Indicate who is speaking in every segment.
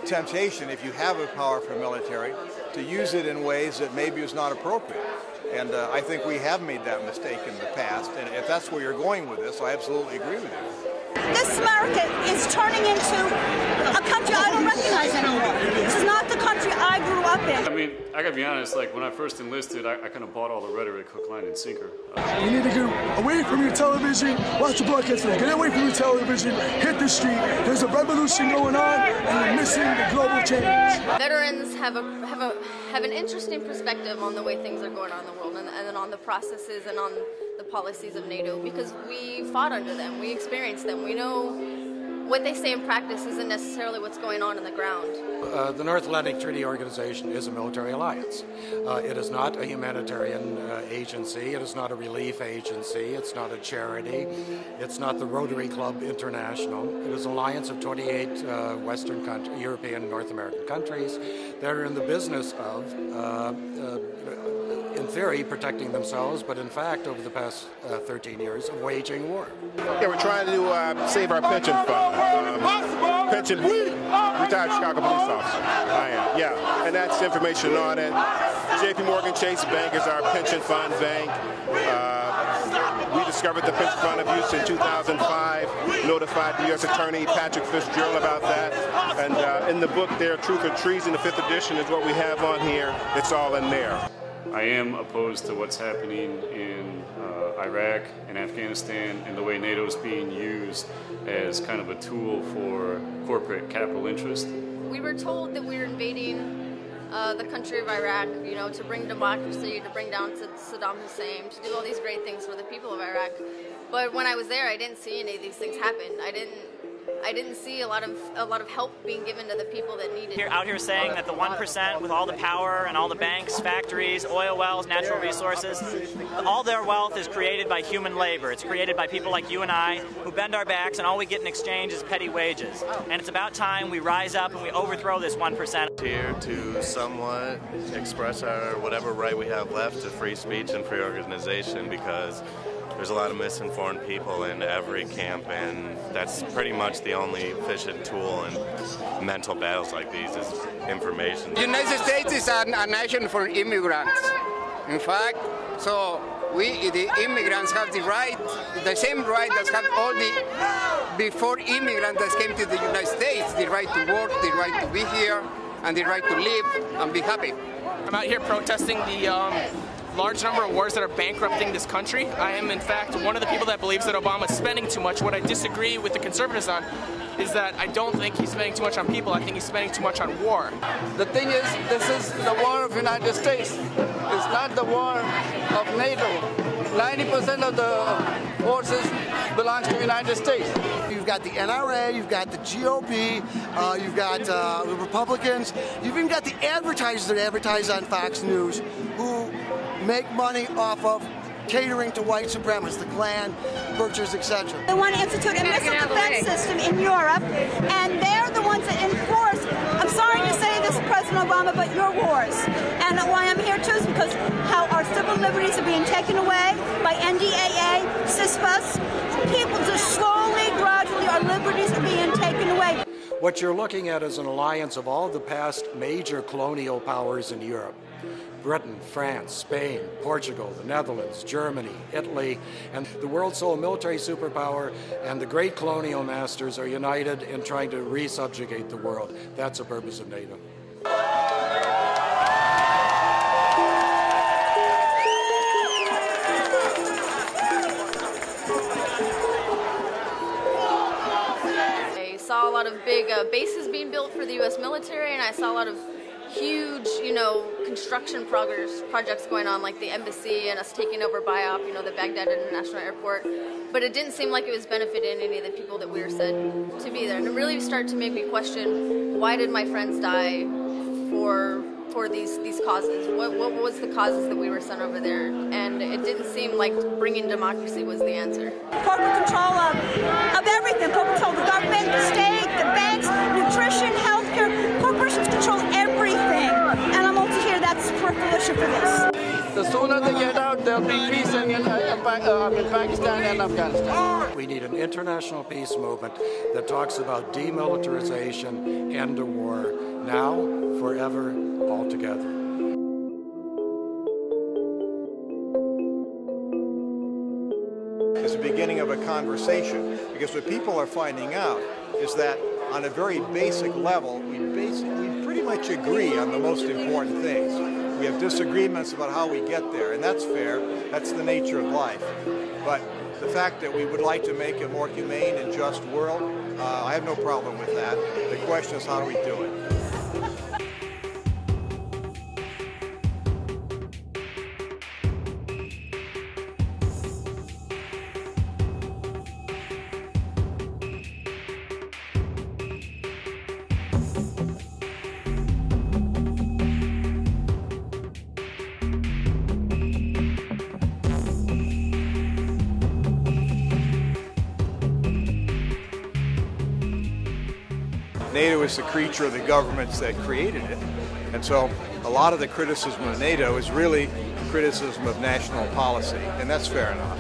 Speaker 1: temptation, if you have a powerful military, to use it in ways that maybe is not appropriate. And I think we have made that mistake in the past. And if that's where you're going with this, I absolutely agree with you.
Speaker 2: This America is turning into a country I don't recognize anymore. This is not the country I grew up in.
Speaker 3: I mean, I gotta be honest, like when I first enlisted, I kind of bought all the rhetoric, hook, line, and sinker.
Speaker 4: You need to get away from your television, watch the broadcast, get away from your television, hit the street. There's a revolution going on, and you're missing the global change.
Speaker 5: Veterans have an interesting perspective on the way things are going on in the world, and on the processes and on the policies of NATO, because we fought under them, we experienced them, we know what they say in practice isn't necessarily what's going on in the ground.
Speaker 6: The North Atlantic Treaty Organization is a military alliance. It is not a humanitarian agency, it is not a relief agency, it's not a charity, it's not the Rotary Club International. It is an alliance of 28 Western European and North American countries that are in the business of in theory, protecting themselves, but in fact, over the past 13 years, of waging war.
Speaker 7: Yeah, we're trying to save our pension fund. Retired Chicago police officer. I am, yeah. And that's information on it. JP Morgan Chase Bank is our pension fund bank. We discovered the pension fund abuse in 2005, notified the U.S. Attorney Patrick Fitzgerald about that. And in the book there, Truth or Treason, the 5th edition is what we have on here. It's all in there.
Speaker 3: I am opposed to what's happening in Iraq and Afghanistan and the way NATO is being used as kind of a tool for corporate capital interest. We
Speaker 5: were told that we were invading the country of Iraq, you know, to bring democracy, to bring down Saddam Hussein, to do all these great things for the people of Iraq. But when I was there, I didn't see any of these things happen. I didn't see a lot of help being given to the people that needed it.
Speaker 8: Out here saying that the 1% with all the power and all the banks, factories, oil wells, natural resources, all their wealth is created by human labor. It's created by people like you and I who bend our backs, and all we get in exchange is petty wages. And it's about time we rise up and we overthrow this 1%.
Speaker 9: Here to somewhat express our whatever right we have left to free speech and free organization, because there's a lot of misinformed people in every camp, and that's pretty much the only efficient tool in mental battles like these is information.
Speaker 10: The United States is a nation for immigrants. In fact, so we, the immigrants, have the right, the same right that have all the before immigrants that came to the United States, the right to work, the right to be here, and the right to live and be happy.
Speaker 11: I'm out here protesting the large number of wars that are bankrupting this country. I am, in fact, one of the people that believes that Obama's spending too much. What I disagree with the conservatives on is that I don't think he's spending too much on people. I think he's spending too much on war.
Speaker 12: The thing is, this is the war of the United States. It's not the war of NATO. 90% of the forces belongs to the United States.
Speaker 4: You've got the NRA, you've got the GOP, you've got the Republicans, you've even got the advertisers that advertise on Fox News who make money off of catering to white supremacists, the Klan, butchers, etc.
Speaker 2: They want to institute a missile defense system in Europe, and they're the ones that enforce, I'm sorry to say this, President Obama, but your wars. And why I'm here too is because how our civil liberties are being taken away by NDAA, CISPAS. People just slowly, gradually, our liberties are being taken away.
Speaker 6: What you're looking at is an alliance of all the past major colonial powers in Europe. Britain, France, Spain, Portugal, the Netherlands, Germany, Italy, and the world's sole military superpower and the great colonial masters are united in trying to re-subjugate the world. That's the purpose of NATO.
Speaker 5: I saw a lot of big bases being built for the U.S. military, and I saw a lot of huge, construction projects going on, like the embassy and us taking over BIOP, the Baghdad International Airport. But it didn't seem like it was benefiting any of the people that we were said to be there. And it really started to make me question, why did my friends die for these causes? What was the causes that we were sent over there? And it didn't seem like bringing democracy was the answer.
Speaker 2: Corporate control of everything. Corporate control of the government, the state, the banks, nutrition, healthcare. Corporations control everything. And I'm also here, that's fruition for this.
Speaker 12: The sooner they get out, there'll be peace in Pakistan and Afghanistan.
Speaker 6: We need an international peace movement that talks about demilitarization, end to war, now, forever, altogether.
Speaker 1: It's the beginning of a conversation, because what people are finding out is that on a very basic level, we pretty much agree on the most important things. We have disagreements about how we get there, and that's fair. That's the nature of life. But the fact that we would like to make a more humane and just world, I have no problem with that. The question is, how do we do it? NATO is the creature of the governments that created it, and so a lot of the criticism of NATO is really criticism of national policy, and that's fair enough.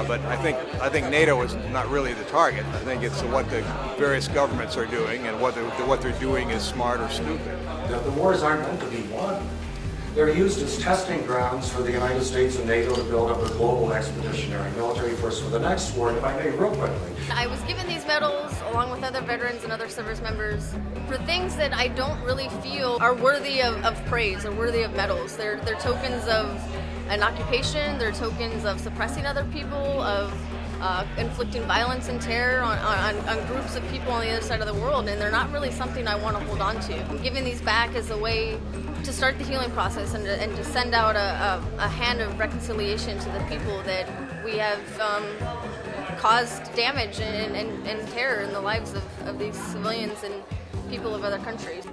Speaker 1: But I think NATO is not really the target. I think it's what the various governments are doing, and whether what they're doing is smart or stupid.
Speaker 6: The wars aren't meant to be won. They're used as testing grounds for the United States and NATO to build up a global expeditionary military force for the next war, if I may, real quickly.
Speaker 5: I was given these medals, along with other veterans and other service members, for things that I don't really feel are worthy of praise or worthy of medals. They're tokens of an occupation, they're tokens of suppressing other people, of inflicting violence and terror on groups of people on the other side of the world, and they're not really something I want to hold on to. I'm giving these back as a way to start the healing process and to send out a hand of reconciliation to the people that we have caused damage and terror in the lives of these civilians and people of other countries.